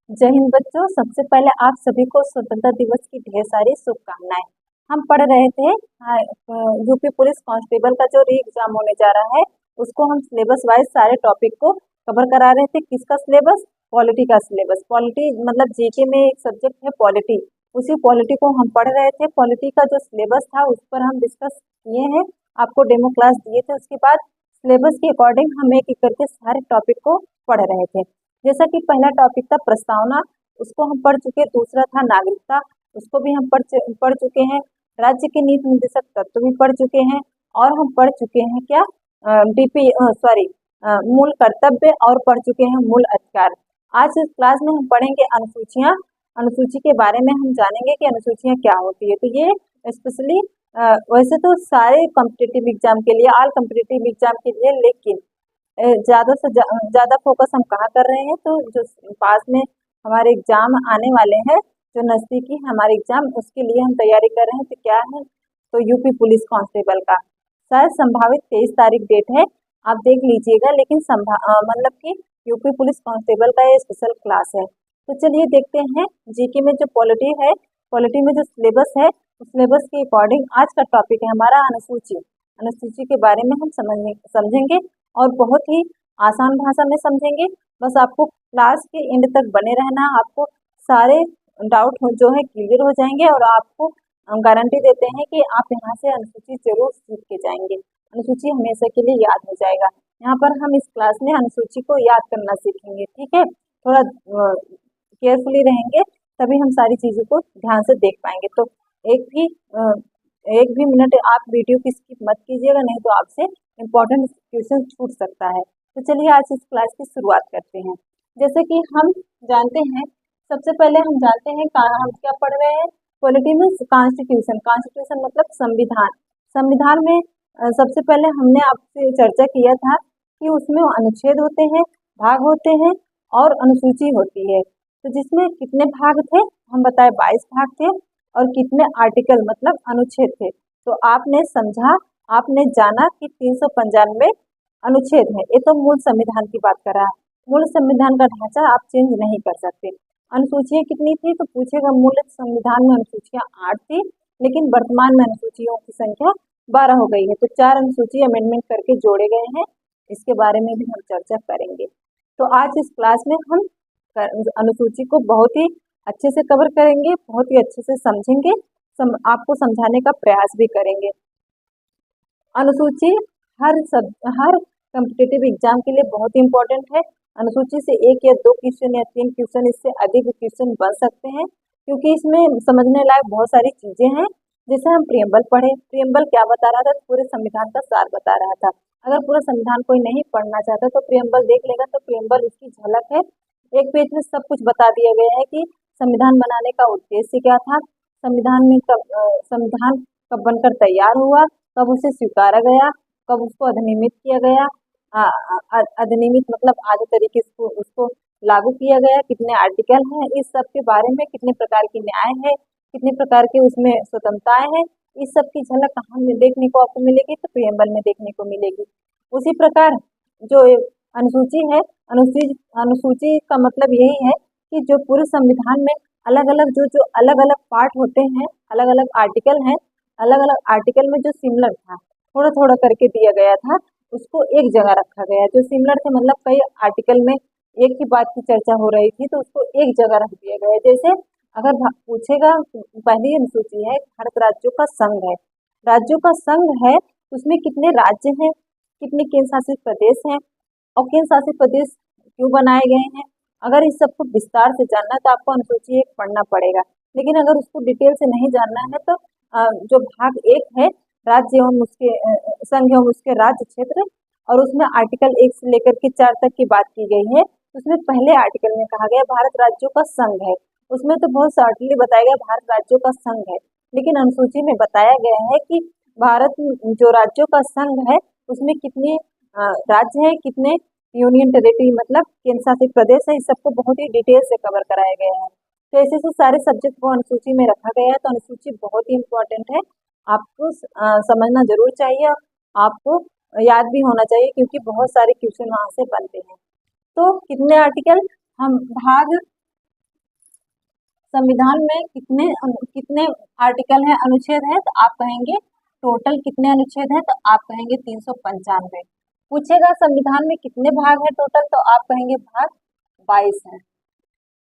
जय हिंद बच्चों। सबसे पहले आप सभी को स्वतंत्रता दिवस की ढेर सारी शुभकामनाएं। हम पढ़ रहे थे यूपी पुलिस कांस्टेबल का जो री एग्जाम होने जा रहा है उसको हम सिलेबस वाइज सारे टॉपिक को कवर करा रहे थे। किसका सिलेबस? पॉलिटी का सिलेबस। पॉलिटी मतलब जीके में एक सब्जेक्ट है पॉलिटी, उसी पॉलिटी को हम पढ़ रहे थे। पॉलिटी का जो सिलेबस था उस पर हम डिस्कस किए हैं, आपको डेमो क्लास दिए थे। उसके बाद सिलेबस के अकॉर्डिंग हम एक एक करके सारे टॉपिक को पढ़ रहे थे। जैसा कि पहला टॉपिक था प्रस्तावना, उसको हम पढ़ चुके। दूसरा था नागरिकता, उसको भी हम पढ़ चुके हैं। राज्य के नीति निर्देशक तत्व भी पढ़ चुके हैं। और हम पढ़ चुके हैं क्या, डीपी सॉरी मूल कर्तव्य, और पढ़ चुके हैं मूल अधिकार। आज इस क्लास में हम पढ़ेंगे अनुसूचियां। अनुसूची के बारे में हम जानेंगे कि अनुसूचियां क्या होती है। तो ये स्पेशली वैसे तो सारे कॉम्पिटिटिव एग्जाम के लिए, ऑल कॉम्पिटिटिव एग्जाम के लिए, लेकिन ज़्यादा से ज़्यादा फोकस हम कहाँ कर रहे हैं, तो जो पास में हमारे एग्जाम आने वाले हैं, जो नज़दीकी हमारे एग्जाम, उसके लिए हम तैयारी कर रहे हैं। तो क्या है, तो यूपी पुलिस कांस्टेबल का शायद संभावित 23 तारीख डेट है, आप देख लीजिएगा। लेकिन मतलब कि यूपी पुलिस कांस्टेबल का ये स्पेशल क्लास है। तो चलिए देखते हैं जीके में जो पॉलिटी है, पॉलिटी में जो सिलेबस है, उस सिलेबस के अकॉर्डिंग आज का टॉपिक है हमारा अनुसूची। अनुसूची के बारे में हम समझेंगे और बहुत ही आसान भाषा में समझेंगे। बस आपको क्लास के एंड तक बने रहना, आपको सारे डाउट जो है क्लियर हो जाएंगे, और आपको गारंटी देते हैं कि आप यहाँ से अनुसूची जरूर सीख के जाएंगे। अनुसूची हमेशा के लिए याद हो जाएगा। यहाँ पर हम इस क्लास में अनुसूची को याद करना सीखेंगे, ठीक है। थोड़ा केयरफुली रहेंगे तभी हम सारी चीज़ों को ध्यान से देख पाएंगे। तो एक भी अ, एक भी मिनट आप वीडियो की स्किप मत कीजिएगा, नहीं तो आपसे इम्पोर्टेंट क्वेश्चन छूट सकता है। तो चलिए आज इस क्लास की शुरुआत करते हैं। जैसे कि हम जानते हैं, सबसे पहले हम जानते हैं हम क्या पढ़ रहे हैं। पॉलिटी में कॉन्स्टिट्यूशन, कॉन्स्टिट्यूशन मतलब संविधान। संविधान में सबसे पहले हमने आपसे चर्चा किया था कि उसमें अनुच्छेद होते हैं, भाग होते हैं और अनुसूची होती है। तो जिसमें कितने भाग थे, हम बताए 22 भाग थे, और कितने आर्टिकल मतलब अनुच्छेद थे। तो आपने समझा, आपने जाना कि 395 अनुच्छेद है। ये तो मूल संविधान की बात कर रहा है। मूल संविधान का ढांचा आप चेंज नहीं कर सकते। अनुसूचियां कितनी थी, तो पूछेगा मूल संविधान में अनुसूचियां 8 थी, लेकिन वर्तमान में अनुसूचियों की संख्या 12 हो गई है। तो 4 अनुसूची अमेंडमेंट करके जोड़े गए हैं, इसके बारे में भी हम चर्चा करेंगे। तो आज इस क्लास में हम अनुसूची को बहुत ही अच्छे से कवर करेंगे, बहुत ही अच्छे से समझेंगे, आपको समझाने का प्रयास भी करेंगे। अनुसूची हर कॉम्पिटिटिव एग्जाम के लिए बहुत ही इंपॉर्टेंट है। अनुसूची से 1 या 2 क्वेश्चन या 3 क्वेश्चन, इससे अधिक क्वेश्चन बन सकते हैं, क्योंकि इसमें समझने लायक बहुत सारी चीजें हैं। जैसे हम प्रियम्बल पढ़े, प्रियम्बल क्या बता रहा था, पूरे संविधान का सार बता रहा था। अगर पूरा संविधान कोई नहीं पढ़ना चाहता तो प्रियम्बल देख लेगा, तो प्रियम्बल उसकी झलक है। एक पेज में सब कुछ बता दिया गया है कि संविधान बनाने का उद्देश्य क्या था, संविधान कब बनकर तैयार हुआ, कब उसे स्वीकारा गया, कब उसको अधिनियमित किया गया, अधिनियमित मतलब आगे तरीके से उसको लागू किया गया, कितने आर्टिकल हैं, इस सब के बारे में, कितने प्रकार की न्याय है, कितने प्रकार के उसमें स्वतंत्रताएं हैं, इस सब की झलक कहाँ में देखने को आपको मिलेगी, तो प्रियम्बल में देखने को मिलेगी। उसी प्रकार जो अनुसूची है, अनुसूची का मतलब यही है कि जो पूरे संविधान में अलग अलग जो अलग अलग पार्ट होते हैं, अलग अलग आर्टिकल हैं, अलग अलग आर्टिकल में जो सिमिलर था, थोड़ा थोड़ा करके दिया गया था, उसको एक जगह रखा गया। जो सिमिलर थे मतलब कई आर्टिकल में एक ही बात की चर्चा हो रही थी, तो उसको एक जगह रख दिया गया। जैसे अगर पूछेगा, पहली अनुसूची है भारत राज्यों का संघ है। राज्यों का संघ है, उसमें कितने राज्य हैं, कितने केंद्र शासित प्रदेश हैं, और केंद्र शासित प्रदेश क्यों बनाए गए हैं। अगर इस सबको विस्तार से जानना है तो आपको अनुसूची 1 पढ़ना पड़ेगा। लेकिन अगर उसको डिटेल से नहीं जानना है तो जो भाग 1 है, राज्य एवं उसके संघ एवं उसके राज्य क्षेत्र, और उसमें आर्टिकल 1 से लेकर के 4 तक की बात की गई है। उसमें पहले आर्टिकल में कहा गया भारत राज्यों का संघ है, उसमें तो बहुत शॉर्टली बताया गया भारत राज्यों का संघ है। लेकिन अनुसूची में बताया गया है कि भारत जो राज्यों का संघ है, उसमें कितने राज्य हैं, कितने यूनियन टेरिटरी मतलब केंद्र शासित प्रदेश है, इस सबको बहुत ही डिटेल से कवर कराया गया है। तो ऐसे से सारे सब्जेक्ट को अनुसूची में रखा गया है। तो अनुसूची बहुत ही इम्पोर्टेंट है, आपको समझना जरूर चाहिए, आपको याद भी होना चाहिए, क्योंकि बहुत सारे क्वेश्चन वहां से बनते हैं। तो कितने आर्टिकल, हम भाग संविधान में कितने कितने आर्टिकल है, अनुच्छेद है, तो आप कहेंगे टोटल कितने अनुच्छेद है, तो आप कहेंगे 395। पूछेगा संविधान में कितने भाग है टोटल, तो आप कहेंगे भाग 22 है।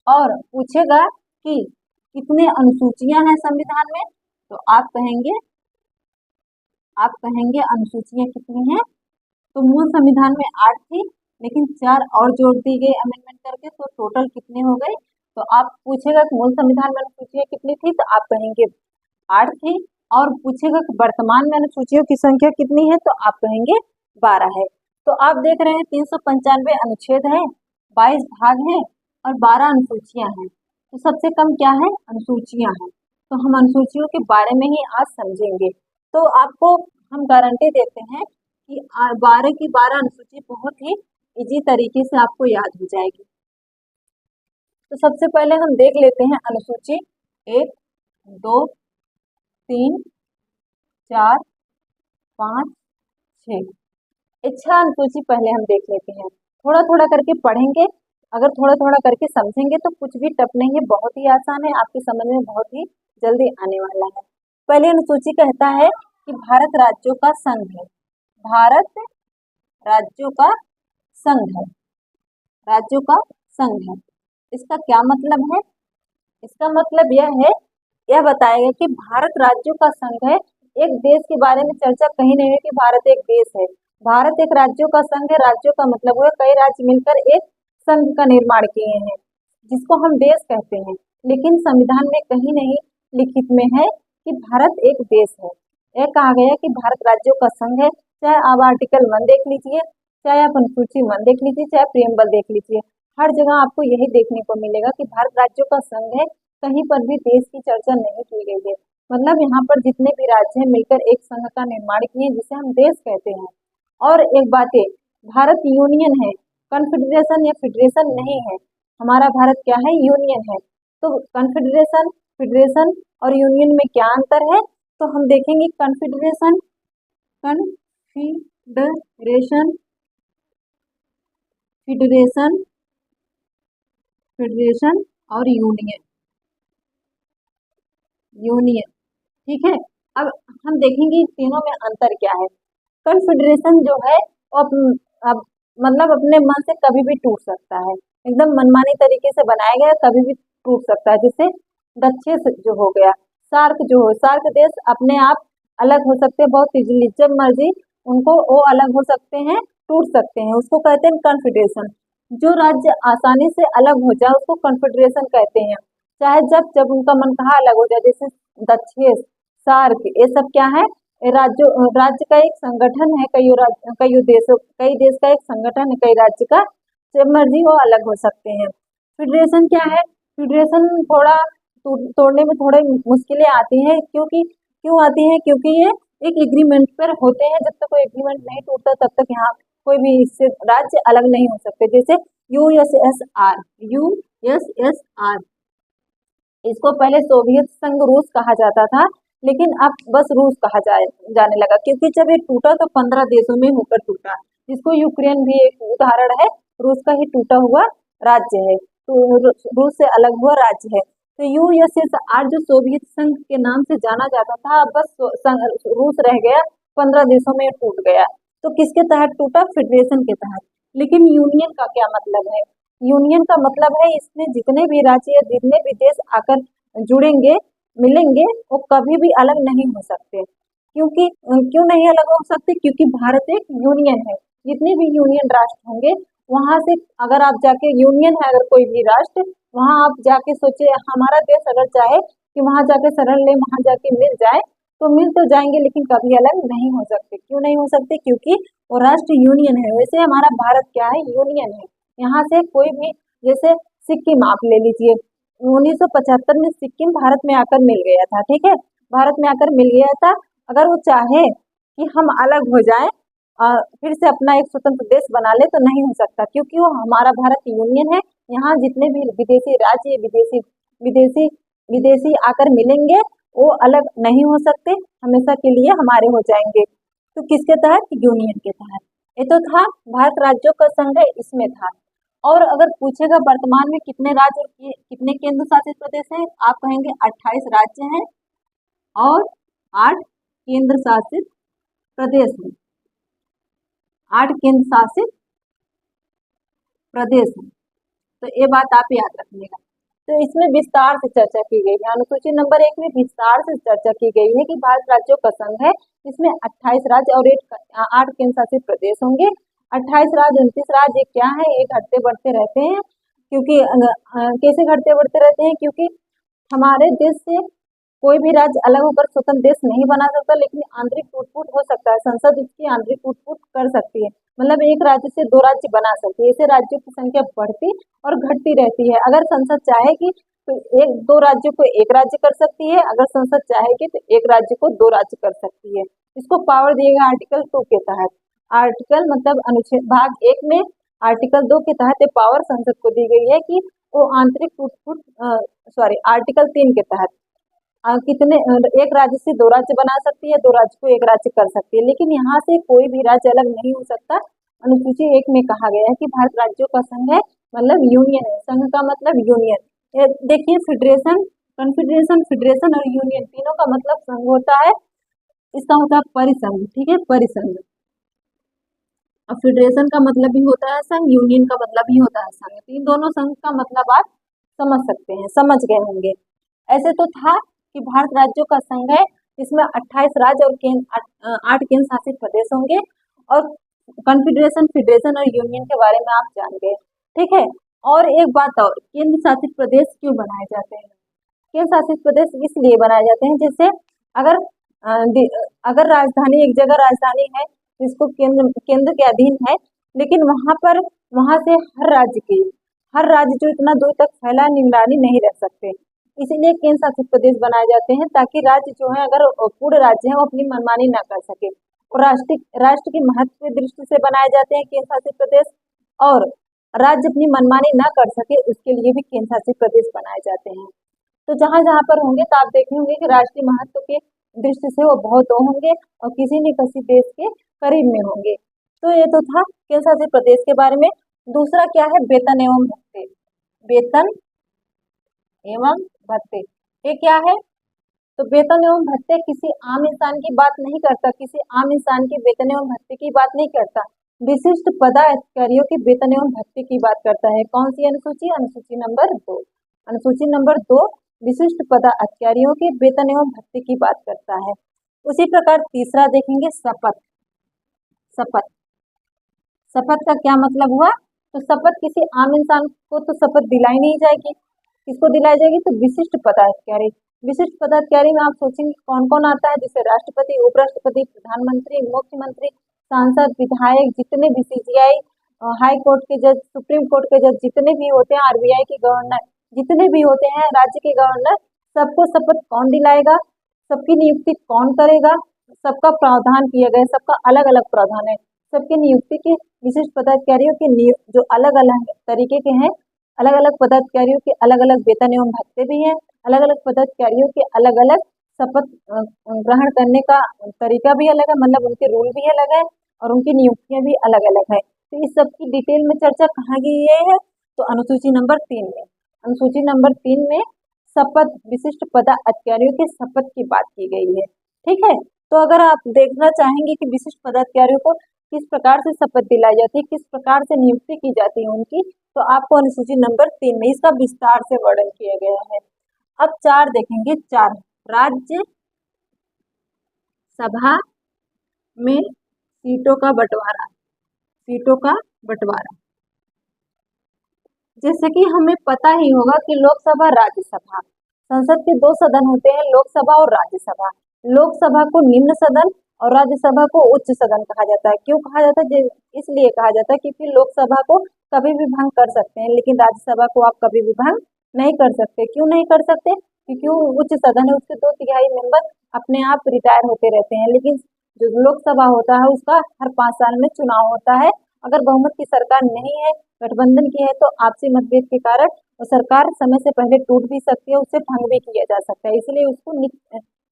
और पूछेगा कि कितने अनुसूचियां हैं संविधान में, तो आप कहेंगे अनुसूचियां कितनी हैं, तो मूल संविधान में 8 थी, लेकिन 4 और जोड़ दी गई अमेंडमेंट करके, तो टोटल कितने हो गए। तो आप पूछेगा कि मूल संविधान में अनुसूचियां कितनी थी, तो आप कहेंगे 8 थी। और पूछेगा कि वर्तमान में अनुसूचियों की संख्या कितनी है, तो आप कहेंगे 12 है। तो आप देख रहे हैं 395 अनुच्छेद है, 22 भाग हैं और 12 अनुसूचियां हैं। तो सबसे कम क्या है, अनुसूचियां हैं। तो हम अनुसूचियों के बारे में ही आज समझेंगे। तो आपको हम गारंटी देते हैं कि 12 की 12 अनुसूची बहुत ही इजी तरीके से आपको याद हो जाएगी। तो सबसे पहले हम देख लेते हैं अनुसूची 1, 2, 3, 4, 5, 6। इच्छा अनुसूची पहले हम देख लेते हैं। थोड़ा थोड़ा करके पढ़ेंगे, अगर थोड़ा थोड़ा करके समझेंगे तो कुछ भी टफ नहीं है, बहुत ही आसान है, आपकी समझ में बहुत ही जल्दी आने वाला है। पहले अनुसूची कहता है कि भारत राज्यों का संघ है। भारत राज्यों का संघ है, राज्यों का संघ है। इसका क्या मतलब है, इसका मतलब यह बताएगा कि भारत राज्यों का संघ है। एक देश के बारे में चर्चा कहीं नहीं है कि भारत एक देश है। भारत एक राज्यों का संघ है। राज्यों का मतलब हुआ कई राज्य मिलकर एक संघ का निर्माण किए हैं, जिसको हम देश कहते हैं। लेकिन संविधान में कहीं नहीं लिखित में है कि भारत एक देश है। यह कहा गया कि भारत राज्यों का संघ है। चाहे आप आर्टिकल 1 देख लीजिए, चाहे आप अनुसूची 1 देख लीजिए, चाहे प्रियम्बल देख लीजिए, हर जगह आपको यही देखने को मिलेगा कि भारत राज्यों का संघ है। कहीं पर भी देश की चर्चा नहीं की गई है। मतलब यहाँ पर जितने भी राज्य हैं मिलकर एक संघ का निर्माण किए, जिसे हम देश कहते हैं। और एक बात है, भारत यूनियन है, कॉन्फेडरेशन या फेडरेशन नहीं है। हमारा भारत क्या है, यूनियन है। तो कॉन्फेडरेशन, फेडरेशन और यूनियन में क्या अंतर है, तो हम देखेंगे कॉन्फेडरेशन, कॉन्फेडरेशन, फेडरेशन, फेडरेशन और यूनियन, यूनियन, ठीक है। अब हम देखेंगे तीनों में अंतर क्या है। कॉन्फेडरेशन जो है वो अब मतलब अपने मन से कभी भी टूट सकता है, एकदम मनमानी तरीके से बनाया गया, कभी भी टूट सकता है। जैसे दक्षिण जो हो गया, सार्क जो हो, सार्क देश अपने आप अलग हो सकते हैं बहुत इजीली, जब मर्जी उनको वो अलग हो सकते हैं, टूट सकते हैं, उसको कहते हैं कॉन्फेडरेशन। जो राज्य आसानी से अलग हो जाए उसको कॉन्फेडरेशन कहते हैं। चाहे जब जब उनका मन कहा अलग हो जाए, जैसे दक्षिण, सार्क, ये सब क्या है, राज्य का एक संगठन है। कई देश का एक संगठन है, कई राज्य का, जब मर्जी वो अलग हो सकते हैं। फेडरेशन क्या है, फेडरेशन थोड़ा तोड़ने में थोड़े मुश्किलें आती हैं, क्यों आती हैं, क्योंकि ये एक एग्रीमेंट पर होते हैं। जब तक कोई एग्रीमेंट नहीं टूटता तब तक यहाँ कोई भी इससे राज्य अलग नहीं हो सकते। जैसे यूएसएसआर, यूएसएसआर, इसको पहले सोवियत संघ रूस कहा जाता था, लेकिन अब बस रूस कहा जाने लगा, क्योंकि जब ये टूटा तो 15 देशों में होकर टूटा। जिसको यूक्रेन भी एक उदाहरण है, रूस का ही टूटा हुआ राज्य है, तो रूस से अलग हुआ राज्य है। तो यूएसएसआर जो सोवियत संघ के नाम से जाना जाता था, अब बस रूस रह गया, 15 देशों में टूट गया। तो किसके तहत टूटा, फेडरेशन के तहत। लेकिन यूनियन का क्या मतलब है, यूनियन का मतलब है इसमें जितने भी राज्य या जितने भी देश आकर जुड़ेंगे, मिलेंगे, वो कभी भी अलग नहीं हो सकते। क्यों नहीं अलग हो सकते, क्योंकि भारत एक यूनियन है। जितने भी यूनियन राष्ट्र होंगे वहां से अगर आप जाके, यूनियन है अगर कोई भी राष्ट्र, वहां आप जाके सोचे, हमारा देश अगर चाहे कि वहां जाके शरण ले, वहां जाके मिल जाए, तो मिल तो जाएंगे, लेकिन कभी अलग नहीं हो सकते। क्यों नहीं हो सकते, क्योंकि वो राष्ट्र यूनियन है। वैसे हमारा भारत क्या है, यूनियन है। यहाँ से कोई भी, जैसे सिक्किम आप ले लीजिए, 1975 में सिक्किम भारत में आकर मिल गया था, ठीक है, भारत में आकर मिल गया था। अगर वो चाहे कि हम अलग हो जाए, फिर से अपना एक स्वतंत्र देश बना ले, तो नहीं हो सकता, क्योंकि वो हमारा भारत यूनियन है। यहाँ जितने भी विदेशी राज्य, विदेशी विदेशी विदेशी आकर मिलेंगे, वो अलग नहीं हो सकते, हमेशा के लिए हमारे हो जाएंगे। तो किसके तहत, यूनियन के तहत। ये तो था भारत राज्यों का संघ है, इसमें था। और अगर पूछेगा वर्तमान में कितने राज्य और कितने केंद्र शासित प्रदेश हैं, आप कहेंगे 28 राज्य हैं और 8 केंद्र शासित प्रदेश हैं। 8 केंद्र शासित प्रदेश हैं। तो ये बात आप याद रखिएगा। तो इसमें विस्तार से चर्चा की गई है। अनुसूची नंबर 1 में विस्तार से चर्चा की गई है कि भारत राज्यों का संघ है, इसमें 28 राज्य और 8 केंद्र शासित प्रदेश होंगे। 28 राज्य 29 राज्य क्या है, ये घटते बढ़ते रहते हैं। क्योंकि कैसे घटते बढ़ते रहते हैं, क्योंकि हमारे देश से कोई भी राज्य अलग होकर स्वतंत्र देश नहीं बना सकता, लेकिन आंतरिक टूट-फूट हो सकता है। संसद उसकी आंतरिक टूट-फूट कर सकती है, मतलब एक राज्य से 2 राज्य बना सकती है। ऐसे राज्यों की संख्या बढ़ती और घटती रहती है। अगर संसद चाहेगी तो 1-2 राज्यों को 1 राज्य कर सकती है, अगर संसद चाहेगी तो 1 राज्य को 2 राज्य कर सकती है। इसको पावर दिएगा आर्टिकल 2 के तहत। आर्टिकल मतलब अनुच्छेद भाग 1 में आर्टिकल 2 के तहत ये पावर संसद को दी गई है कि वो आंतरिक टूट-फूट आर्टिकल 3 के तहत कितने एक राज्य से 2 राज्य बना सकती है, 2 राज्य को 1 राज्य कर सकती है, लेकिन यहाँ से कोई भी राज्य अलग नहीं हो सकता। अनुसूची 1 में कहा गया है कि भारत राज्यों का संघ है, मतलब यूनियन है। संघ का मतलब यूनियन। देखिए फेडरेशन, कॉन्फेडरेशन, फेडरेशन और यूनियन तीनों का मतलब संघ होता है। इसका होता है परिसंघ, ठीक है, परिसंघ। और फेडरेशन का मतलब भी होता है संघ, यूनियन का मतलब भी होता है संघ। इन दोनों संघ का मतलब आप समझ सकते हैं, समझ गए होंगे। ऐसे तो था कि भारत राज्यों का संघ है, इसमें 28 राज्य और 8 केंद्र शासित प्रदेश होंगे। और कॉन्फेडरेशन, फेडरेशन और यूनियन के बारे में आप जान गए, ठीक है। और एक बात और, केंद्र शासित प्रदेश क्यों बनाए जाते हैं? केंद्र शासित प्रदेश इसलिए बनाए जाते हैं, जैसे अगर अगर राजधानी एक जगह राजधानी है जिसको केंद्र के अधीन है, लेकिन वहां से हर राज्य जो इतना दूर तक फैला निगरानी नहीं रख सकते, इसीलिए केंद्र शासित प्रदेश बनाए जाते हैं, ताकि राज्य जो है, अगर पूर्ण राज्य है, वो अपनी मनमानी ना कर सके। और राष्ट्र की महत्व की दृष्टि से बनाए जाते हैं केंद्र शासित प्रदेश, और राज्य अपनी मनमानी ना कर सके उसके लिए भी केंद्र शासित प्रदेश बनाए जाते हैं। तो जहां जहां पर होंगे तो आप देखे होंगे कि राष्ट्रीय महत्व के दृष्टि से वो बहुत होंगे और किसी न किसी देश के करीब में होंगे। तो ये तो था केंद्र शासित प्रदेश के बारे में। दूसरा क्या है, वेतन एवं भत्ते। वेतन एवं भत्ते, ये क्या है? तो वेतन एवं भत्ते किसी आम इंसान की बात नहीं करता, किसी आम इंसान के वेतन एवं भत्ते की बात नहीं करता, विशिष्ट पदाधिकारियों के वेतन एवं भत्ते की बात करता है। कौन सी अनुसूची? अनुसूची नंबर 2। अनुसूची नंबर 2 विशिष्ट पदाधिकारियों के वेतन एवं भत्ते की बात करता है। उसी प्रकार तीसरा देखेंगे, शपथ। शपथ, शपथ का क्या मतलब हुआ? तो शपथ किसी आम इंसान को तो शपथ दिलाई नहीं जाएगी, किसको दिलाई जाएगी? तो विशिष्ट पदाधिकारी। विशिष्ट पदाधिकारी में आप सोचेंगे कौन कौन आता है, जैसे राष्ट्रपति, उपराष्ट्रपति, प्रधानमंत्री, मुख्यमंत्री, सांसद, विधायक, जितने भी सीजीआई, हाई कोर्ट के जज, सुप्रीम कोर्ट के जज, जितने भी होते हैं, आरबीआई के गवर्नर, जितने भी होते हैं राज्य के गवर्नर, सबको शपथ कौन दिलाएगा, सबकी नियुक्ति कौन करेगा, सबका प्रावधान किया गया, सबका अलग अलग प्रावधान है। सबकी नियुक्ति के विशिष्ट पदाधिकारियों के जो अलग अलग तरीके के हैं, अलग अलग पदाधिकारियों के अलग अलग वेतन एवं भत्ते भी हैं, अलग अलग पदाधिकारियों के अलग अलग शपथ ग्रहण करने का तरीका भी अलग है, मतलब उनके रूल भी अलग है और उनकी नियुक्तियां भी अलग अलग है। तो इस सब की डिटेल में चर्चा कहाँ की है? तो अनुसूची नंबर 3 में। अनुसूची नंबर 3 में शपथ, विशिष्ट पदाधिकारियों के शपथ की बात की गई है, ठीक है। तो अगर आप देखना चाहेंगे कि विशिष्ट पदाधिकारियों को किस प्रकार से शपथ दिलाई जाती है, किस प्रकार से नियुक्ति की जाती है उनकी, तो आपको अनुसूची नंबर 3 में इसका विस्तार से वर्णन किया गया है। अब 4 देखेंगे, 4 राज्य सभा में सीटों का बंटवारा। सीटों का बंटवारा, जैसे कि हमें पता ही होगा कि लोकसभा, राज्यसभा, संसद के 2 सदन होते हैं, लोकसभा और राज्यसभा। लोकसभा को निम्न सदन और राज्यसभा को उच्च सदन कहा जाता है। क्यों कहा जाता है? इसलिए कहा जाता है क्योंकि लोकसभा को कभी भी भंग कर सकते हैं, लेकिन राज्यसभा को आप कभी भी भंग नहीं कर सकते। क्यों नहीं कर सकते? क्योंकि वो उच्च सदन है, उसके 2/3 मेंबर अपने आप रिटायर होते रहते हैं, लेकिन जो लोकसभा होता है उसका हर 5 साल में चुनाव होता है। अगर बहुमत की सरकार नहीं है, गठबंधन की है, तो आपसी मतभेद के कारण वो सरकार समय से पहले टूट भी सकती है, उससे भंग भी किया जा सकता है, इसलिए उसको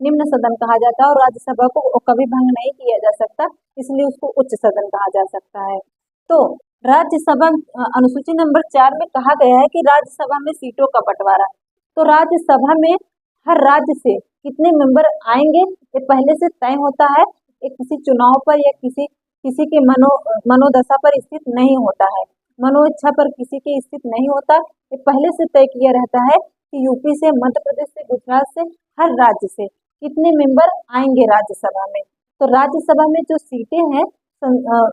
निम्न सदन कहा जाता है। और राज्यसभा को कभी भंग नहीं किया जा सकता, इसलिए उसको उच्च सदन कहा जा सकता है। तो राज्यसभा अनुसूची नंबर 4 में कहा गया है कि राज्यसभा में सीटों का बंटवारा। तो राज्यसभा में हर राज्य से कितने मेंबर आएंगे ये पहले से तय होता है। ये किसी चुनाव पर या किसी किसी के मनोदशा पर स्थित नहीं होता है, मनोइच्छा पर किसी के स्थित नहीं होता। ये पहले से तय किया रहता है कि यूपी से, मध्य प्रदेश से, गुजरात से, हर राज्य से कितने मेंबर आएंगे राज्यसभा में। तो राज्यसभा में जो सीटें हैं,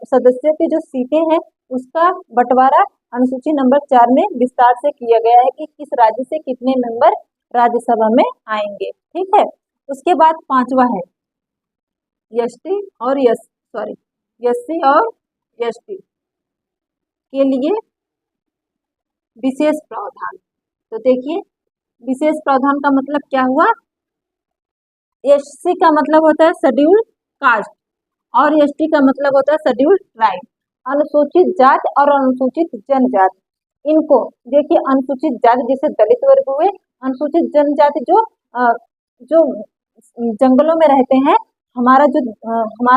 सदस्यों की जो सीटें हैं, उसका बंटवारा अनुसूची नंबर 4 में विस्तार से किया गया है कि किस राज्य से कितने मेंबर राज्यसभा में आएंगे। ठीक है। उसके बाद पांचवा है एसटी और एससी और एसटी के लिए विशेष प्रावधान। तो देखिए, विशेष प्रावधान का मतलब क्या हुआ। एससी का मतलब होता है शेड्यूल्ड कास्ट और एसटी का मतलब होता है शेड्यूल्ड ट्राइब। अनुसूचित जाति और अनुसूचित जनजाति, इनको देखिए, अनुसूचित जाति जैसे दलित वर्ग हुए, अनुसूचित जनजाति जो जंगलों में रहते हैं, हमारा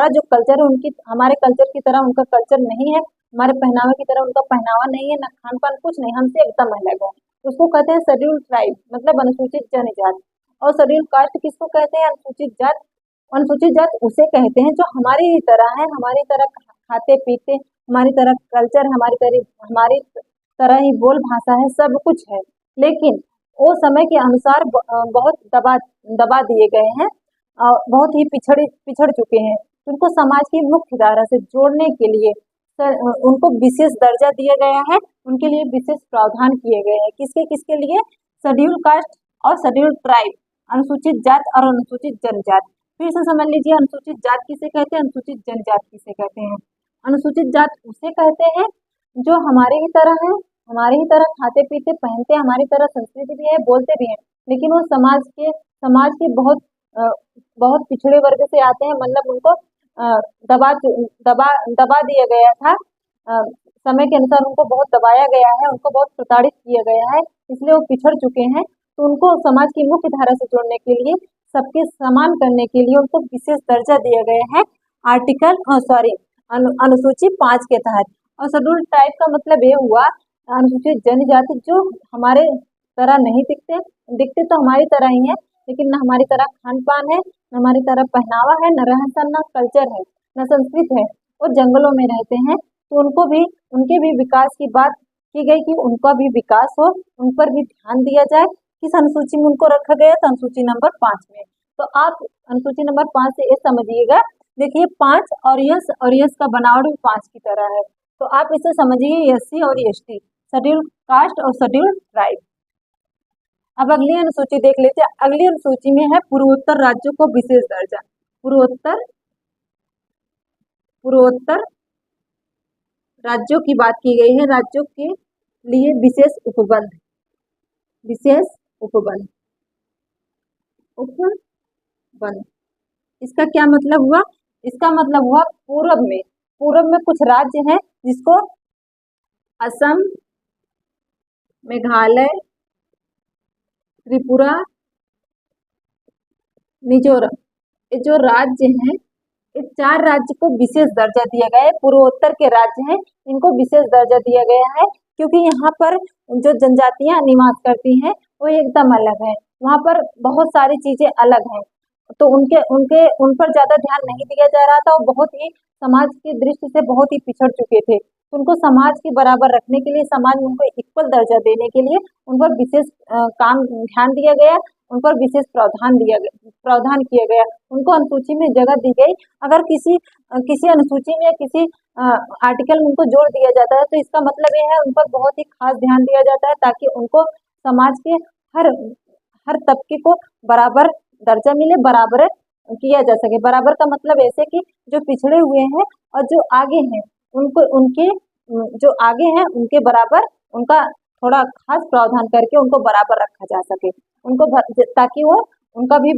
जो कल्चर है, उनकी हमारे कल्चर की तरह उनका कल्चर नहीं है, हमारे पहनावे की तरह उनका पहनावा नहीं है, ना खान पान, कुछ नहीं, हमसे एकदम अलग है, उसको कहते हैं शेड्यूल्ड ट्राइब, मतलब अनुसूचित जनजाति। और शेड्यूल्ड कास्ट किसको कहते हैं, अनुसूचित जाति। अनुसूचित जाति उसे कहते हैं जो हमारी ही तरह है, हमारी तरह खाते पीते, हमारी तरह कल्चर, हमारी तरह ही बोल भाषा है, सब कुछ है, लेकिन वो समय के अनुसार बहुत दबा दिए गए हैं, बहुत ही पिछड़ चुके हैं। उनको समाज की मुख्य धारा से जोड़ने के लिए उनको विशेष दर्जा दिया गया है, उनके लिए विशेष प्रावधान किए गए हैं। किसके किसके लिए, शेड्यूल्ड कास्ट और शेड्यूल्ड ट्राइब, अनुसूचित जाति और अनुसूचित जनजाति। फिर से समझ लीजिए, अनुसूचित जाति किसे कहते हैं, अनुसूचित जनजाति किसे कहते हैं। अनुसूचित जाति उसे कहते हैं जो हमारे ही तरह है, हमारे ही तरह खाते पीते पहनते, हमारी तरह संस्कृति भी है, बोलते भी हैं, लेकिन वो समाज के बहुत पिछड़े वर्ग से आते हैं, मतलब उनको दबा दिया गया था, समय के अनुसार उनको बहुत दबाया गया है, उनको बहुत प्रताड़ित किया गया है, इसलिए वो पिछड़ चुके हैं। तो उनको समाज की मुख्य धारा से जोड़ने के लिए, सबके समान करने के लिए उनको विशेष दर्जा दिया गया है अनुसूची 5 के तहत। और शेड्यूल्ड ट्राइब का मतलब ये हुआ, अनुसूचित जनजाति जो हमारे तरह नहीं दिखते तो हमारी तरह ही है, लेकिन न हमारी तरह खान पान है, न हमारी तरह पहनावा है, न रहन सहन, न कल्चर है, न संस्कृत है, वो जंगलों में रहते हैं। तो उनके भी विकास की बात की गई कि उनका भी विकास हो, उन पर भी ध्यान दिया जाए। किस अनुसूची में उनको रखा गया, तो अनुसूची नंबर 5 में। तो आप अनुसूची नंबर 5 से ये समझिएगा, देखिए 5 और यस का बनावट भी 5 की तरह है, तो आप इसे समझिए एससी और एसटी, शेड्यूल्ड कास्ट और शेड्यूल्ड ट्राइब। अब अगली अनुसूची देख लेते हैं। अगली अनुसूची में है पूर्वोत्तर राज्यों को विशेष दर्जा। पूर्वोत्तर राज्यों की बात की गई है, राज्यों के लिए विशेष उपबंध। इसका क्या मतलब हुआ, इसका मतलब हुआ पूर्व में कुछ राज्य हैं जिसको असम, मेघालय, त्रिपुरा, मिजोरम, ये जो राज्य हैं, इस 4 राज्य को विशेष दर्जा दिया गया है। पूर्वोत्तर के राज्य हैं, इनको विशेष दर्जा दिया गया है क्योंकि यहाँ पर जो जनजातियां निवास करती हैं वो एकदम अलग है, वहाँ पर बहुत सारी चीजें अलग हैं, तो उन पर ज्यादा ध्यान नहीं दिया जा रहा था। वो बहुत ही समाज की दृष्टि से बहुत ही पिछड़ चुके थे, तो उनको समाज के बराबर रखने के लिए, समाज में उनको इक्वल दर्जा देने के लिए उन पर विशेष ध्यान दिया गया, उन पर विशेष प्रावधान किया गया, उनको अनुसूची में जगह दी गई। अगर किसी अनुसूची में किसी आर्टिकल में उनको जोड़ दिया जाता है तो इसका मतलब ये है उन पर बहुत ही खास ध्यान दिया जाता है, ताकि उनको समाज के हर तबके को बराबर दर्जा मिले, बराबर किया जा सके। बराबर का मतलब ऐसे कि जो पिछड़े हुए हैं और जो आगे हैं, उनके जो आगे हैं उनके बराबर उनका थोड़ा खास प्रावधान करके उनको बराबर रखा जा सके, ताकि वो उनके भी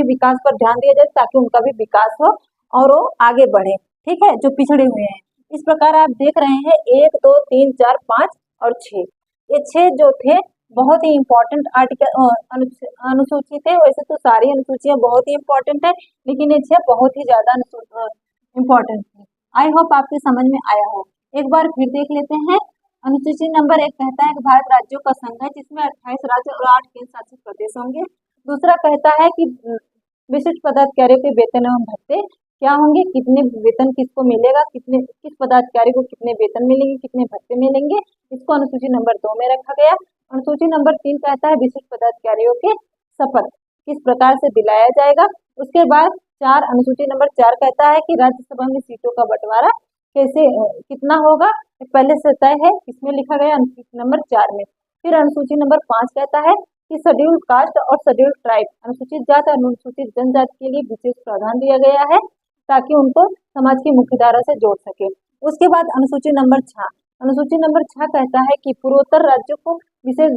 विकास पर ध्यान दिया जाए, ताकि उनका भी विकास हो और वो आगे बढ़े। ठीक है, जो पिछड़े हुए हैं। इस प्रकार आप देख रहे हैं 1, 2, 3, 4, 5 और 6, ये 6 जो थे बहुत ही इम्पोर्टेंट आर्टिकल अनुसूची थे। वैसे तो सारी अनुसूचियां बहुत ही इम्पोर्टेंट है, लेकिन ये 6 बहुत ही ज्यादा इम्पोर्टेंट है। आई होप आपके समझ में आया हो। एक बार फिर देख लेते हैं। अनुसूची नंबर 1 कहता है कि भारत राज्यों का संघ है जिसमें 28 राज्य और 8 केंद्र शासित प्रदेश होंगे। दूसरा कहता है कि विशिष्ट पदाधिकारियों के वेतन एवं भत्ते क्या होंगे, कितने वेतन किसको मिलेगा, किस पदाधिकारी को कितने वेतन मिलेंगे, कितने भत्ते मिलेंगे, इसको अनुसूची नंबर 2 में रखा गया। अनुसूची नंबर 3 कहता है विशिष्ट पदाधिकारियों के शपथ किस प्रकार से दिलाया जाएगा। उसके बाद अनुसूची नंबर 4 कहता है कि राज्यसभा में सीटों का बंटवारा कैसे कितना होगा, पहले से तय है, इसमें लिखा गया अनुसूची नंबर 4 में। फिर अनुसूची नंबर 5 कहता है कि शेड्यूल्ड कास्ट और शेड्यूल्ड ट्राइब अनुसूचित जाति और अनुसूचित जनजाति के लिए विशेष प्रावधान दिया गया है ताकि उनको समाज की मुख्यधारा से जोड़ सके। उसके बाद अनुसूची नंबर 6 कहता है कि पूर्वोत्तर राज्यों को विशेष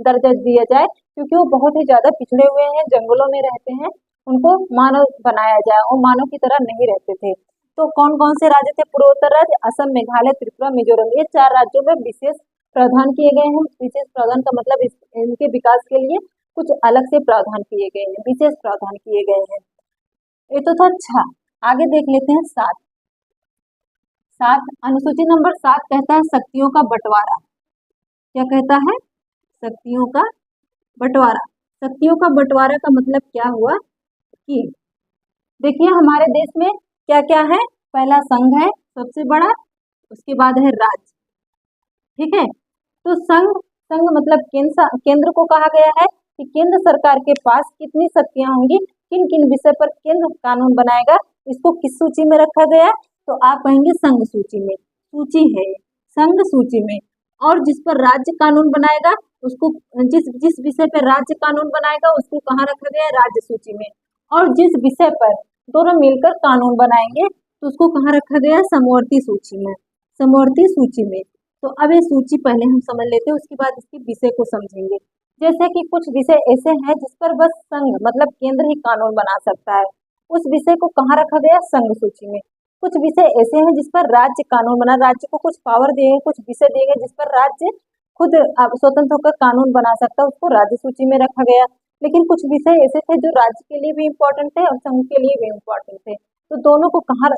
दर्जा दिया जाए क्योंकि वो बहुत ही ज्यादा पिछड़े हुए हैं, जंगलों में रहते हैं, उनको मानव बनाया जाए, वो मानव की तरह नहीं रहते थे। तो कौन कौन से राज्य थे पूर्वोत्तर राज्य? असम, मेघालय, त्रिपुरा, मिजोरम, ये 4 राज्यों में विशेष प्रावधान किए गए हैं। विशेष प्रावधान का मतलब इनके विकास के लिए कुछ अलग से प्रावधान किए गए हैं, विशेष प्रावधान किए गए हैं। ये तो था 6। आगे देख लेते हैं 7। अनुसूची नंबर 7 कहता है शक्तियों का बंटवारा। क्या कहता है? शक्तियों का बंटवारा। शक्तियों का बंटवारा का मतलब क्या हुआ कि देखिए हमारे देश में क्या क्या है। पहला संघ है सबसे बड़ा, उसके बाद है राज्य, ठीक है। तो संघ मतलब केंद्र को कहा गया है कि केंद्र सरकार के पास कितनी शक्तियां होंगी, किन किन विषय पर केंद्र कानून बनाएगा, इसको किस सूची में रखा गया? तो आप कहेंगे संघ सूची में। सूची है संघ सूची में। और जिस पर राज्य कानून बनाएगा उसको, जिस विषय पर राज्य कानून बनाएगा उसको कहाँ रखा गया है? राज्य सूची में। और जिस विषय पर दोनों मिलकर कानून बनाएंगे तो उसको कहाँ रखा गया है? समवर्ती सूची में। समवर्ती सूची में। तो अब ये सूची पहले हम समझ लेते हैं, उसके बाद इसके विषय को समझेंगे। जैसे कि कुछ विषय ऐसे हैं जिस पर बस संघ मतलब केंद्र ही कानून बना सकता है, उस विषय को कहाँ रखा गया? संघ सूची में। कुछ विषय ऐसे हैं जिस पर राज्य कानून बना, राज्य को कुछ पावर दिए, कुछ विषय दिए गए जिस पर राज्य खुद स्वतंत्र होकर कानून बना सकता है, उसको राज्य सूची में रखा गया। लेकिन कुछ विषय ऐसे थे जो राज्य के लिए भी इम्पोर्टेंट थे और संघ के लिए भी इम्पोर्टेंट थे, तो दोनों को कहाँ,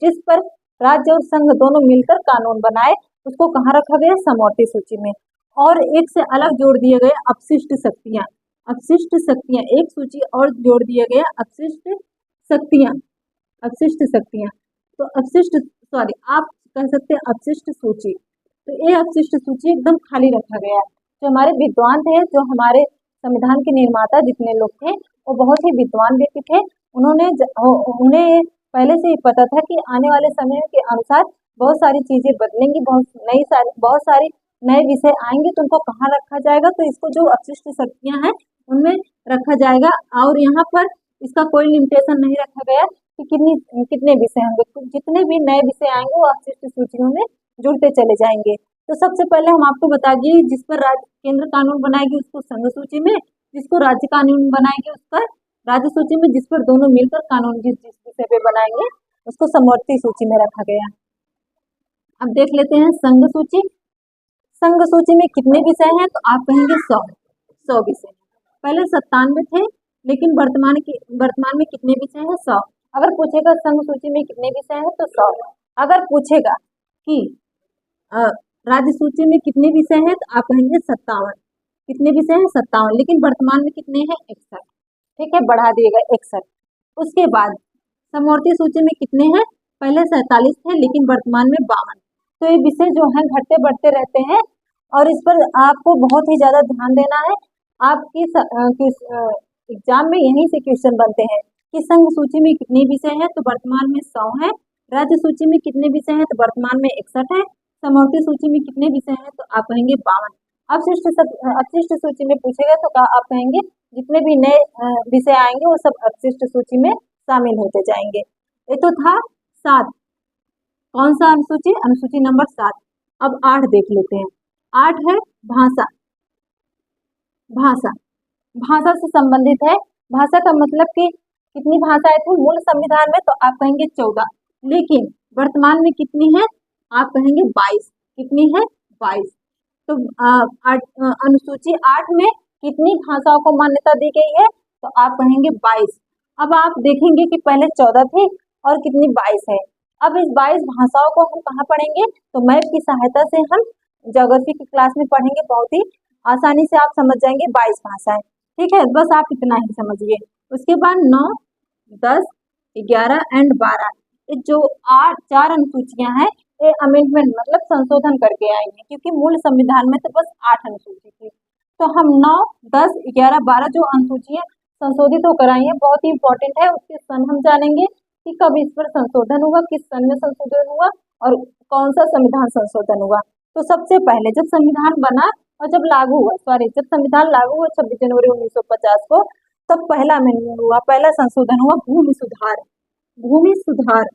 जिस पर राज्य और संघ दोनों मिलकर कानून बनाए उसको कहाँ रखा गया? समवर्ती सूची में। और एक से अलग जोड़ दिए गए अपशिष्ट शक्तियां। अपशिष्ट शक्तियां, एक सूची और जोड़ दिया गया अपशिष्ट शक्तियां। अपशिष्ट शक्तियां, तो आप कह सकते हैं अपशिष्ट सूची। तो ये अपशिष्ट सूची एकदम खाली रखा गया है। जो हमारे विद्वान थे, जो हमारे संविधान के निर्माता जितने लोग थे, वो बहुत ही विद्वान व्यक्ति थे। उन्हें पहले से ही पता था कि आने वाले समय के अनुसार बहुत सारी चीजें बदलेंगी, बहुत सारी नए विषय आएंगे, तो उनको कहाँ रखा जाएगा? तो इसको जो अपशिष्ट शक्तियां हैं उनमें रखा जाएगा। और यहाँ पर इसका कोई लिमिटेशन नहीं रखा गया कि कितने विषय होंगे, तो जितने भी नए विषय आएंगे वो अपशिष्ट सूचियों में जुड़ते चले जाएंगे। तो सबसे पहले हम आपको बता दिए, जिस पर राज्य केंद्र कानून बनाएगी उसको संघ सूची में, जिसको राज्य कानून बनाएगी उस पर राज्य सूची में, जिस पर दोनों मिलकर कानून जिस विषय पे बनाएंगे उसको समवर्ती सूची में रखा गया। अब देख लेते हैं संघ सूची। संघ सूची में कितने विषय हैं? तो आप कहेंगे 100 विषय। पहले 97 थे, लेकिन वर्तमान में कितने विषय हैं? 100। अगर पूछेगा संघ सूची में कितने विषय हैं तो 100। अगर पूछेगा कि राज्य सूची में कितने विषय हैं तो आप कहेंगे 57। कितने विषय हैं? 57। लेकिन वर्तमान में कितने हैं? 61। ठीक है, बढ़ा दिएगा 61। उसके बाद समवर्ती सूची में कितने हैं? पहले 47 थे, लेकिन वर्तमान में 52। तो ये विषय जो है घटते बढ़ते रहते हैं और इस पर आपको बहुत ही ज्यादा ध्यान देना है। आपकी एग्जाम में यहीं से क्वेश्चन बनते हैं कि संघ सूची में कितने विषय हैं? तो वर्तमान में 100 है। राज्य सूची में कितने विषय हैं? तो वर्तमान में 61 है। समवर्ती सूची में कितने विषय हैं? तो आप कहेंगे 52। अपशिष्ट सूची में पूछेगा तो आप कहेंगे जितने भी नए विषय आएंगे वो सब अपशिष्ट सूची में शामिल होते जाएंगे। ये तो था 7। कौन सा अनुसूची? अनुसूची नंबर 7। अब 8 देख लेते हैं। 8 है भाषा। भाषा से संबंधित है। भाषा का मतलब कि कितनी भाषाएं थी मूल संविधान में? तो आप कहेंगे 14। लेकिन वर्तमान में कितनी है? आप कहेंगे 22। कितनी है? 22। तो अनुसूची 8 में कितनी भाषाओं को मान्यता दी गई है? तो आप कहेंगे 22। अब आप देखेंगे कि पहले 14 थी और कितनी 22 है। अब इस 22 भाषाओं को हम कहाँ पढ़ेंगे, तो मैप की सहायता से हम ज्योग्राफी की क्लास में पढ़ेंगे। बहुत ही आसानी से आप समझ जाएंगे 22 भाषाएं। ठीक है, बस आप इतना ही समझिए। उसके बाद 9, 10, 11 एंड 12 ये जो 4 अनुसूचियां हैं, ये अमेंडमेंट मतलब संशोधन करके आई है, क्योंकि मूल संविधान में तो बस 8 अनुसूची थी। तो हम 9, 10, 11, 12 जो अनुसूचियां संशोधित होकर आई है, बहुत ही इंपॉर्टेंट है। उसके सन हम जानेंगे कि कब इस पर संशोधन हुआ, किस सन में संशोधन हुआ और कौन सा संविधान संशोधन हुआ। तो सबसे पहले जब संविधान बना और जब लागू हुआ, जब संविधान लागू हुआ 26 जनवरी 1950 को, तब पहला अमेंडमेंट हुआ, पहला संशोधन हुआ भूमि सुधार। भूमि सुधार,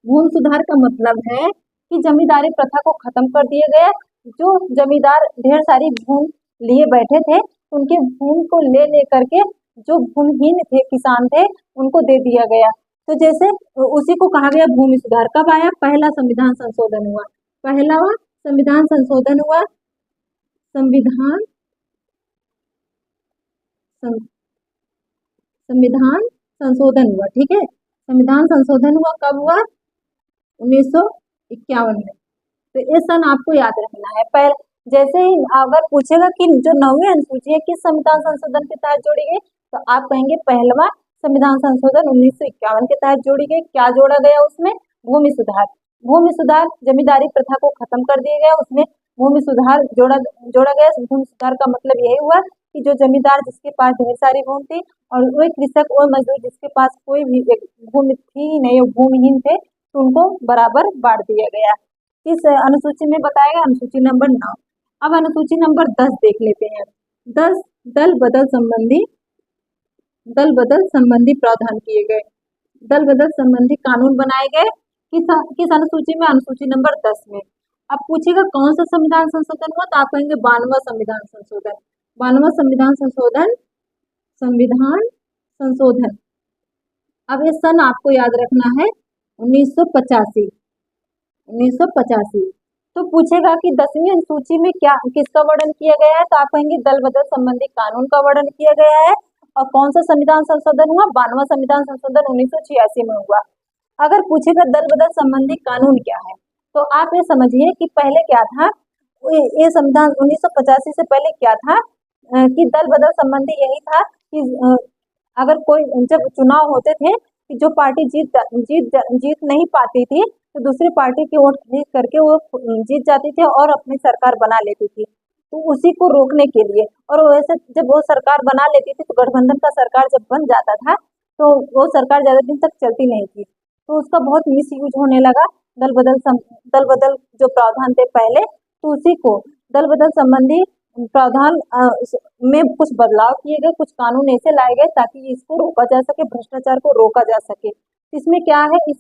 भूमि सुधार का मतलब है कि जमींदारी प्रथा को खत्म कर दिया गया। जो जमींदार ढेर सारी भूमि लिए बैठे थे, उनके भूमि को ले लेकर के जो भूमिहीन थे, किसान थे, उनको दे दिया गया। तो जैसे उसी को कहा गया भूमि सुधार। कब आया? पहला संविधान संशोधन हुआ, पहला संविधान संशोधन हुआ, संविधान संविधान संशोधन हुआ। ठीक है, संविधान संशोधन हुआ कब हुआ? 1951 में। तो ये सन आपको याद रखना है। पर जैसे ही अगर पूछेगा कि जो 9वीं अनुसूची है किस संविधान संशोधन के तहत जोड़ी गई, तो आप कहेंगे पहलवा संविधान संशोधन 1951 के तहत जोड़ी गई। क्या जोड़ा गया उसमें? भूमि सुधार। भूमि सुधार, जमींदारी प्रथा को खत्म कर दिया गया, उसमें भूमि सुधार जोड़ा गया। भूमि सुधार का मतलब यही हुआ कि जो जमींदार जिसके पास ढेर सारी भूमि थी और वही कृषक और मजदूर जिसके पास कोई भी भूमि थी ही नहीं, भूमिहीन थे, तो उनको बराबर बांट दिया गया। इस अनुसूची में बताएगा अनुसूची नंबर 9। अब अनुसूची नंबर 10 देख लेते हैं। 10 दल बदल संबंधी प्रावधान किए गए, दल बदल संबंधी कानून बनाए गए। किस अनुसूची में? अनुसूची नंबर 10 में। अब पूछेगा कौन सा संविधान संशोधन हुआ, तो आप कहेंगे 92वां संविधान संशोधन। 92वां संविधान संशोधन, संविधान संशोधन। अब ये सन आपको याद रखना है 1985। 1985। तो पूछेगा कि 10वीं अनुसूची में क्या किसका वर्णन किया गया है, तो आप कहेंगे दल बदल संबंधी कानून का वर्णन किया गया है। और कौन सा संविधान संशोधन हुआ? 92वां संविधान संशोधन 1986 में हुआ। अगर पूछेगा दल बदल संबंधी कानून क्या है, तो आप ये समझिए कि पहले क्या था। ये संविधान 1985 से पहले क्या था कि दल बदल संबंधी यही था कि अगर कोई जब चुनाव होते थे कि जो पार्टी जीत नहीं पाती थी, तो दूसरी पार्टी की वोट खरीद करके वो जीत जाती थी और अपनी सरकार बना लेती थी। तो उसी को रोकने के लिए, और वैसे जब वो सरकार बना लेती थी तो गठबंधन का सरकार जब बन जाता था, तो वो सरकार ज्यादा दिन तक चलती नहीं थी, तो उसका बहुत मिस यूज होने लगा। दल बदल जो प्रावधान थे पहले, तो उसी को दल बदल संबंधी प्रावधान में कुछ बदलाव किए गए, कुछ कानून ऐसे लाए गए ताकि इसको रोका जा सके, भ्रष्टाचार को रोका जा सके। इसमें क्या है, इस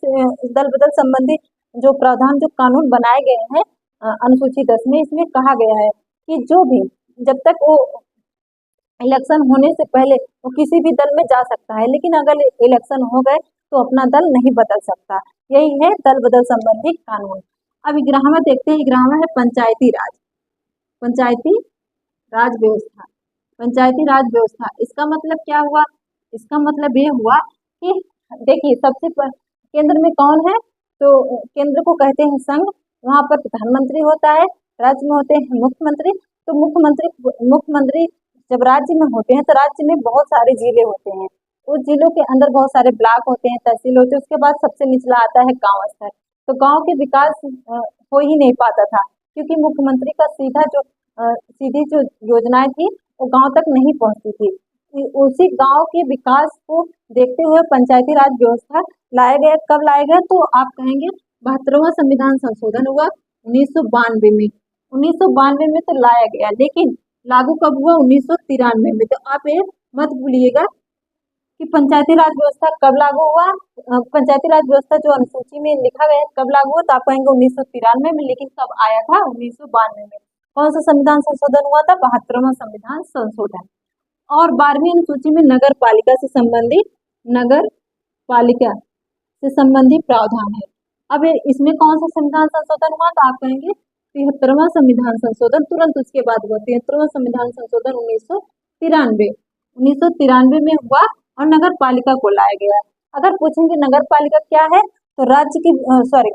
दल बदल संबंधी जो प्रावधान, जो कानून बनाए गए हैं अनुसूची 10 में, इसमें कहा गया है कि जो भी जब तक वो इलेक्शन होने से पहले वो किसी भी दल में जा सकता है, लेकिन अगर इलेक्शन हो गए तो अपना दल नहीं बदल सकता। यही है दल बदल संबंधी कानून। अब 11वां देखते हैं। 11वां है पंचायती राज। पंचायती राज व्यवस्था। पंचायती राज व्यवस्था, इसका मतलब क्या हुआ? इसका मतलब ये हुआ कि देखिए केंद्र में कौन है, तो केंद्र को कहते हैं संघ, वहां पर प्रधानमंत्री होता है, राज्य में होते हैं मुख्यमंत्री। तो मुख्यमंत्री जब राज्य में होते हैं, तो राज्य में बहुत सारे जिले होते हैं, उस जिलों के अंदर बहुत सारे ब्लॉक होते हैं, तहसील होते हैं। उसके बाद सबसे निचला आता है गांव स्तर। तो गांव के विकास हो ही नहीं पाता था, क्योंकि मुख्यमंत्री का सीधी जो योजनाएं थी वो गांव तक नहीं पहुंचती थी। उसी गांव के विकास को देखते हुए पंचायती राज व्यवस्था लाया गया। कब लाया गया? तो आप कहेंगे 72वां संविधान संशोधन हुआ 1992 में। 1992 में तो लाया गया, लेकिन लागू कब हुआ? 1993 में। तो आप ये मत भूलिएगा कि पंचायती राज व्यवस्था कब लागू हुआ। पंचायती राज व्यवस्था जो अनुसूची में लिखा गया है कब लागू हुआ, तो आप कहेंगे 1993 में, लेकिन कब आया था? 1992 में। कौन सा संविधान संशोधन हुआ था? 72वां संविधान संशोधन। और 12वीं अनुसूची में नगर पालिका से संबंधित प्रावधान है। अब इसमें कौन सा संविधान संशोधन हुआ, तो आप कहेंगे 73वां संविधान संशोधन। तुरंत उसके बाद हुआ 73वां संविधान संशोधन 1993 में हुआ और नगर पालिका को लाया गया। अगर पूछेंगे नगर पालिका क्या है, तो राज्य की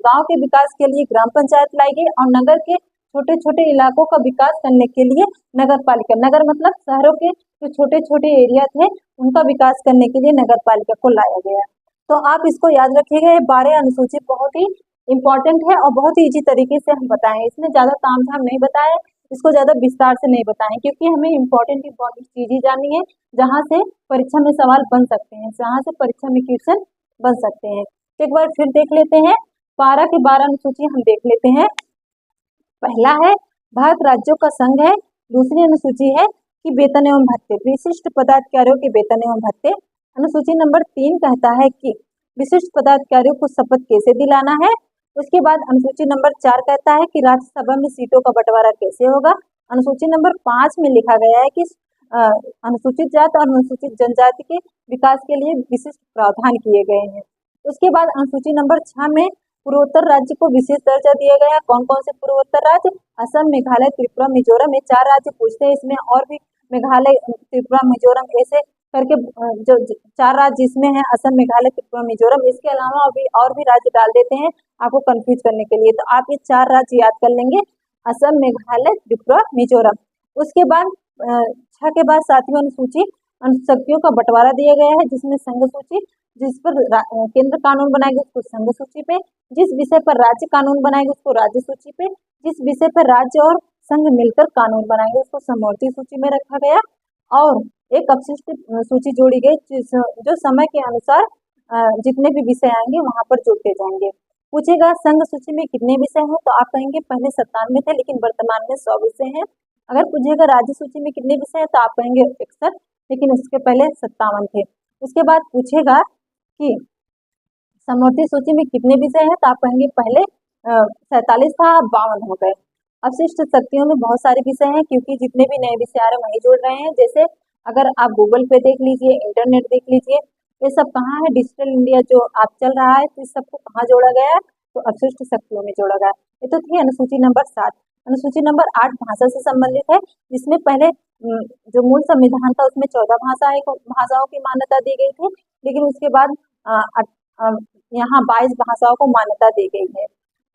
गांव के विकास के लिए ग्राम पंचायत लाई गई और नगर के छोटे छोटे इलाकों का विकास करने के लिए नगर पालिका, नगर मतलब शहरों के जो छोटे छोटे एरिया थे उनका विकास करने के लिए नगर पालिका को लाया गया। तो आप इसको याद रखिएगा, ये 12 अनुसूची बहुत ही इंपॉर्टेंट है और बहुत ही इजी तरीके से हम बताएं, इसमें ज्यादा तामझाम नहीं बताए, इसको ज्यादा विस्तार से नहीं बताएं, क्योंकि हमें इंपॉर्टेंट चीज ही जाननी है जहाँ से परीक्षा में सवाल बन सकते हैं, जहाँ से परीक्षा में क्वेश्चन बन सकते हैं। तो एक बार फिर देख लेते हैं 12 की 12 अनुसूची हम देख लेते हैं। पहला है भारत राज्यों का संघ है। दूसरी अनुसूची है कि वेतन एवं भत्ते, विशिष्ट पदाधिकारियों के वेतन एवं भत्ते। अनुसूची नंबर 3 कहता है कि विशिष्ट पदाधिकारियों को शपथ कैसे दिलाना है। उसके बाद अनुसूची नंबर 4 कहता है कि राज्यसभा में सीटों का बंटवारा कैसे होगा। अनुसूची नंबर 5 में लिखा गया है कि अनुसूचित जाति और अनुसूचित जनजाति के विकास के लिए विशिष्ट प्रावधान किए गए हैं। उसके बाद अनुसूची नंबर 6 में पूर्वोत्तर राज्य को विशेष दर्जा दिया गया। कौन कौन से पूर्वोत्तर राज्य? असम, मेघालय, त्रिपुरा, मिजोरम, ये 4 राज्य पूछते हैं। इसमें और भी मेघालय, त्रिपुरा, मिजोरम ऐसे करके जो 4 राज्य इसमें है, असम, मेघालय, त्रिपुरा, मिजोरम, इसके अलावा अभी और भी राज्य डाल देते हैं आपको कंफ्यूज करने के लिए। तो आप ये 4 राज्य याद कर लेंगे, असम, मेघालय, त्रिपुरा, मिजोरम। उसके बाद 6 के बाद 7वीं अनुसूची अनुशक्तियों का बंटवारा दिया गया है, जिसमें संघ सूची, जिस पर केंद्र कानून बनाएगा उसको संघ सूची पे, जिस विषय पर राज्य कानून बनाएगा उसको राज्य सूची पे, जिस विषय पर राज्य और संघ मिलकर कानून बनाएंगे उसको समवर्ती सूची में रखा गया। और एक अपशिष्ट सूची जोड़ी गई जो समय के अनुसार जितने भी विषय आएंगे वहां पर जोड़ते जाएंगे। पूछेगा संघ सूची में कितने विषय हैं, तो आप कहेंगे पहले 97 थे लेकिन वर्तमान में 100 विषय हैं। अगर पूछेगा राज्य सूची में कितने विषय हैं, तो आप कहेंगे 61, लेकिन उसके पहले 57 थे। उसके बाद पूछेगा कि समवर्ती सूची में कितने विषय हैं, तो आप कहेंगे पहले 47 था, 52 हो गए। अवशिष्ट शक्तियों में बहुत सारे विषय हैं, क्योंकि जितने भी नए विषय आ रहे वही जोड़ रहे हैं। जैसे अगर आप गूगल पे देख लीजिए, इंटरनेट देख लीजिए, ये सब कहाँ है, डिजिटल इंडिया जो आप चल रहा है, तो इस सबको कहाँ जोड़ा गया है, तो अवशिष्ट शक्तियों में जोड़ा गया। ये तो थी अनुसूची नंबर 7। अनुसूची नंबर 8 भाषा से संबंधित है, जिसमें पहले जो मूल संविधान था उसमें 14 भाषाओं की मान्यता दी गई थी, लेकिन उसके बाद यहाँ 22 भाषाओं को मान्यता दी गई है।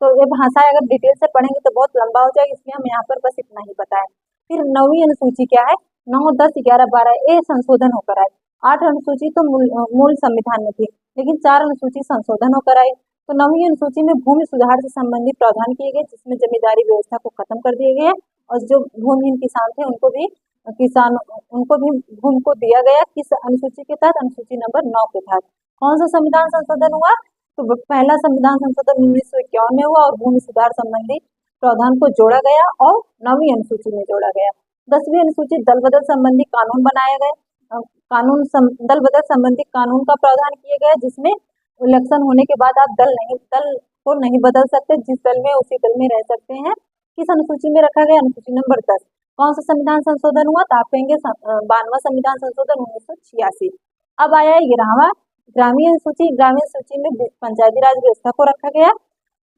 तो ये भाषाएं अगर डिटेल से पढ़ेंगे तो बहुत लंबा हो जाएगा, इसलिए हम यहाँ पर बस इतना ही बताएं। फिर 9वीं अनुसूची क्या है, 9, 10, 11, 12 ये संशोधन होकर आए। 8 अनुसूची तो मूल संविधान में थी, लेकिन 4 अनुसूची संशोधन होकर आई। तो 9वीं अनुसूची में भूमि सुधार से संबंधित प्रावधान किए गए, जिसमें जमींदारी व्यवस्था को खत्म कर दिया गया और जो भूमिहीन किसान थे उनको भी भूमि को दिया गया। किस अनुसूची के तहत? अनुसूची नंबर 9 के तहत। कौन सा संविधान संशोधन हुआ? तो पहला संविधान संशोधन 1951 में हुआ और भूमि सुधार संबंधी प्रावधान को जोड़ा गया और 9वीं अनुसूची में जोड़ा गया। 10वीं अनुसूची दल बदल संबंधी कानून बनाया गया। दल बदल संबंधी कानून का प्रावधान किया गया, जिसमें इलेक्शन होने के बाद आप दल को नहीं बदल सकते, जिस दल में उसी दल में रह सकते हैं। किस अनुसूची में रखा गया? अनुसूची नंबर 10। कौन सा संविधान संशोधन हुआ? तो आप कहेंगे 92वां संविधान संशोधन 1986। अब आया 11वां ग्रामीण अनुसूची। ग्रामीण सूची में पंचायती राज व्यवस्था को रखा गया।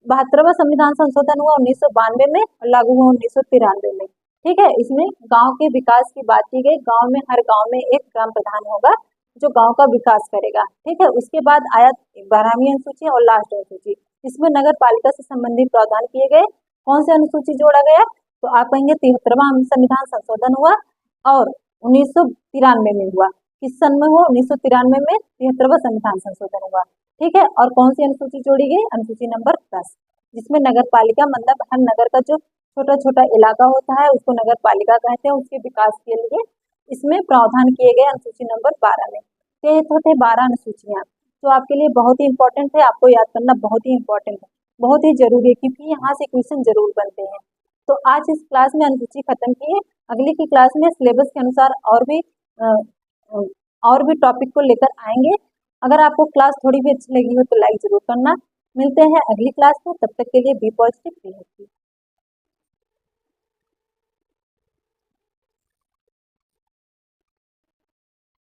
72वां संविधान संशोधन हुआ 1992 में और लागू हुआ 1993 में। ठीक है, इसमें गांव के विकास की बात की गई। गांव में हर गांव में एक ग्राम प्रधान होगा जो गांव का विकास करेगा। ठीक है, उसके बाद आया 12वीं अनुसूची और लास्ट अनुसूची, इसमें नगर पालिका से संबंधित प्रावधान किए गए। कौन से अनुसूची जोड़ा गया? तो आप कहेंगे 73वां संविधान संशोधन हुआ और 1993 में हुआ। किस सन में हुआ? 1993 में 73वां संविधान संशोधन हुआ। ठीक है, और कौन सी अनुसूची जोड़ी गई? अनुसूची नंबर 10, जिसमें नगर पालिका मतलब हर नगर का जो छोटा छोटा इलाका होता है उसको नगर पालिका कहते हैं, उसके विकास के लिए इसमें प्रावधान किए गए अनुसूची नंबर 12 में। तो ये तो थे 12 अनुसूचियां, तो आपके लिए बहुत ही इंपॉर्टेंट है, आपको याद करना बहुत ही इंपॉर्टेंट है, बहुत ही जरूरी है, क्योंकि यहाँ से क्वेश्चन जरूर बनते हैं। तो आज इस क्लास में अनुसूची खत्म की है। अगली की क्लास में सिलेबस के अनुसार और भी टॉपिक को लेकर आएंगे। अगर आपको क्लास थोड़ी भी अच्छी लगी हो तो लाइक जरूर करना। मिलते हैं अगली क्लास में, तब तक के लिए बी पॉजिटिव, बी हैप्पी।